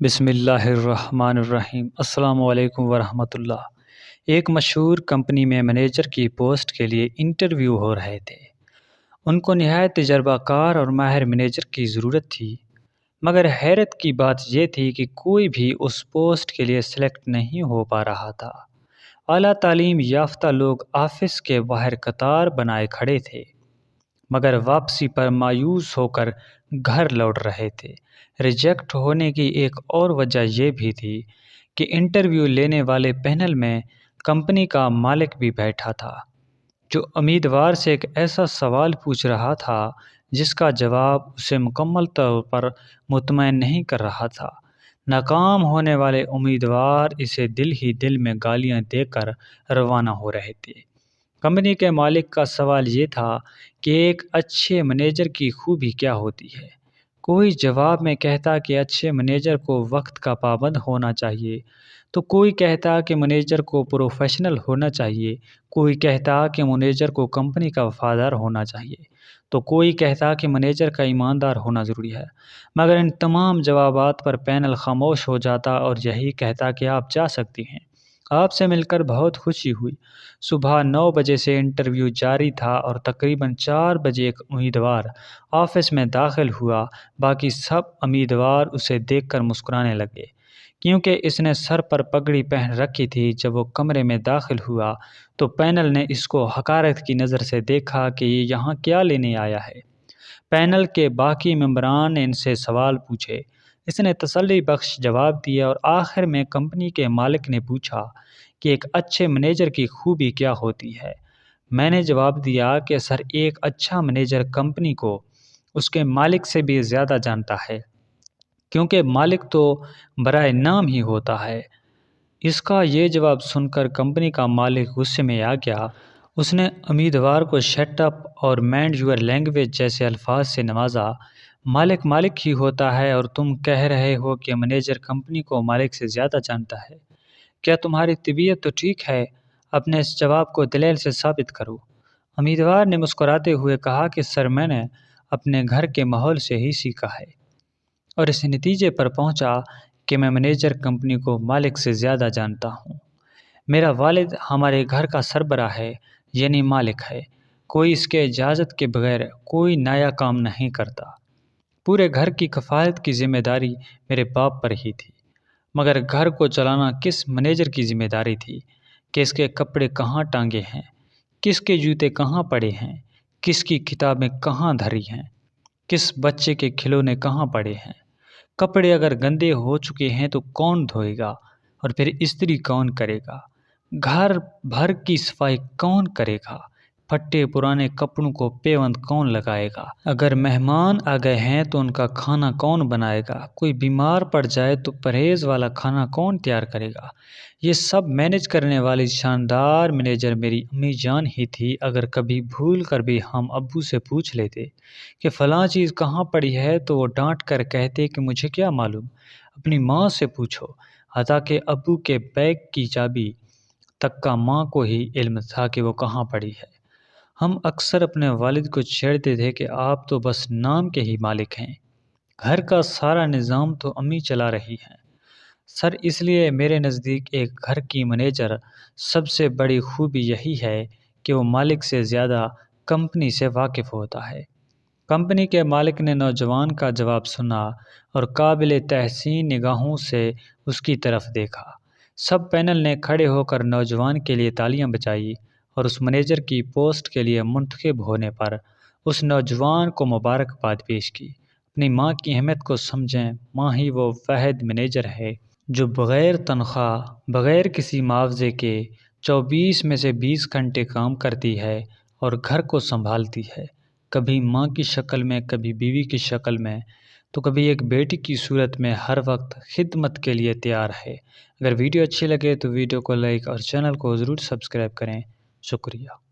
بسم اللہ الرحمن الرحیم۔ السلام علیکم ورحمۃ اللہ۔ ایک مشہور کمپنی میں مینیجر کی پوسٹ کے لیے انٹرویو ہو رہے تھے۔ ان کو نہایت تجربہ کار اور ماہر مینیجر کی ضرورت تھی، مگر حیرت کی بات یہ تھی کہ کوئی بھی اس پوسٹ کے لیے سلیکٹ نہیں ہو پا رہا تھا۔ اعلیٰ تعلیم یافتہ لوگ آفس کے باہر قطار بنائے کھڑے تھے، مگر واپسی پر مایوس ہو کر گھر لوٹ رہے تھے۔ ریجیکٹ ہونے کی ایک اور وجہ یہ بھی تھی کہ انٹرویو لینے والے پینل میں کمپنی کا مالک بھی بیٹھا تھا، جو امیدوار سے ایک ایسا سوال پوچھ رہا تھا جس کا جواب اسے مکمل طور پر مطمئن نہیں کر رہا تھا۔ ناکام ہونے والے امیدوار اسے دل ہی دل میں گالیاں دے کر روانہ ہو رہے تھے۔ کمپنی کے مالک کا سوال یہ تھا کہ ایک اچھے مینیجر کی خوبی کیا ہوتی ہے۔ کوئی جواب میں کہتا کہ اچھے مینیجر کو وقت کا پابند ہونا چاہیے، تو کوئی کہتا کہ مینیجر کو پروفیشنل ہونا چاہیے، کوئی کہتا کہ مینیجر کو کمپنی کا وفادار ہونا چاہیے، تو کوئی کہتا کہ مینیجر کا ایماندار ہونا ضروری ہے۔ مگر ان تمام جوابات پر پینل خاموش ہو جاتا اور یہی کہتا کہ آپ جا سکتی ہیں۔ آپ سے مل کر بہت خوشی ہوئی۔ صبح 9 بجے سے انٹرویو جاری تھا اور تقریباً 4 بجے ایک امیدوار آفس میں داخل ہوا۔ باقی سب امیدوار اسے دیکھ کر مسکرانے لگے، کیونکہ اس نے سر پر پگڑی پہن رکھی تھی۔ جب وہ کمرے میں داخل ہوا تو پینل نے اس کو حقارت کی نظر سے دیکھا کہ یہ یہاں کیا لینے آیا ہے۔ پینل کے باقی ممبران نے ان سے سوال پوچھے۔ اس نے تسلی بخش جواب دیا اور آخر میں کمپنی کے مالک نے پوچھا کہ ایک اچھے مینیجر کی خوبی کیا ہوتی ہے۔ میں نے جواب دیا کہ سر، ایک اچھا مینیجر کمپنی کو اس کے مالک سے بھی زیادہ جانتا ہے، کیونکہ مالک تو برائے نام ہی ہوتا ہے۔ اس کا یہ جواب سن کر کمپنی کا مالک غصے میں آ گیا۔ اس نے امیدوار کو شٹ اپ اور مائنڈ یور لینگویج جیسے الفاظ سے نوازا۔ مالک مالک ہی ہوتا ہے اور تم کہہ رہے ہو کہ مینیجر کمپنی کو مالک سے زیادہ جانتا ہے۔ کیا تمہاری طبیعت تو ٹھیک ہے؟ اپنے اس جواب کو دلیل سے ثابت کرو۔ امیدوار نے مسکراتے ہوئے کہا کہ سر، میں نے اپنے گھر کے ماحول سے ہی سیکھا ہے اور اس نتیجے پر پہنچا کہ میں مینیجر کمپنی کو مالک سے زیادہ جانتا ہوں۔ میرا والد ہمارے گھر کا سربراہ ہے، یعنی مالک ہے۔ کوئی اس کے اجازت کے بغیر کوئی نیا کام نہیں کرتا۔ پورے گھر کی کفالت کی ذمہ داری میرے باپ پر ہی تھی، مگر گھر کو چلانا کس مینیجر کی ذمہ داری تھی کہ اس کے کپڑے کہاں ٹانگے ہیں، کس کے جوتے کہاں پڑے ہیں، کس کی کتابیں کہاں دھری ہیں، کس بچے کے کھلونے کہاں پڑے ہیں۔ کپڑے اگر گندے ہو چکے ہیں تو کون دھوئے گا اور پھر استری کون کرے گا؟ گھر بھر کی صفائی کون کرے گا؟ پھٹے پرانے کپڑوں کو پیوند کون لگائے گا؟ اگر مہمان آ گئے ہیں تو ان کا کھانا کون بنائے گا؟ کوئی بیمار پڑ جائے تو پرہیز والا کھانا کون تیار کرے گا؟ یہ سب مینیج کرنے والی شاندار مینیجر میری امی جان ہی تھی۔ اگر کبھی بھول کر بھی ہم ابو سے پوچھ لیتے کہ فلاں چیز کہاں پڑی ہے تو وہ ڈانٹ کر کہتے کہ مجھے کیا معلوم، اپنی ماں سے پوچھو۔ حتٰیکہ ابو کے بیگ کی چابی تک کا ماں کو ہی علم تھا کہ وہ کہاں پڑی ہے۔ ہم اکثر اپنے والد کو چھیڑتے تھے کہ آپ تو بس نام کے ہی مالک ہیں، گھر کا سارا نظام تو امی چلا رہی ہیں۔ سر، اس لیے میرے نزدیک ایک گھر کی مینیجر سب سے بڑی خوبی یہی ہے کہ وہ مالک سے زیادہ کمپنی سے واقف ہوتا ہے۔ کمپنی کے مالک نے نوجوان کا جواب سنا اور قابل تحسین نگاہوں سے اس کی طرف دیکھا۔ سب پینل نے کھڑے ہو کر نوجوان کے لیے تالیاں بجائی اور اس مینیجر کی پوسٹ کے لیے منتخب ہونے پر اس نوجوان کو مبارکباد پیش کی۔ اپنی ماں کی اہمیت کو سمجھیں۔ ماں ہی وہ واحد مینیجر ہے جو بغیر تنخواہ، بغیر کسی معاوضے کے 24 میں سے 20 گھنٹے کام کرتی ہے اور گھر کو سنبھالتی ہے، کبھی ماں کی شکل میں، کبھی بیوی کی شکل میں، تو کبھی ایک بیٹی کی صورت میں، ہر وقت خدمت کے لیے تیار ہے۔ اگر ویڈیو اچھی لگے تو ویڈیو کو لائک اور چینل کو ضرور سبسکرائب کریں۔ شکریہ۔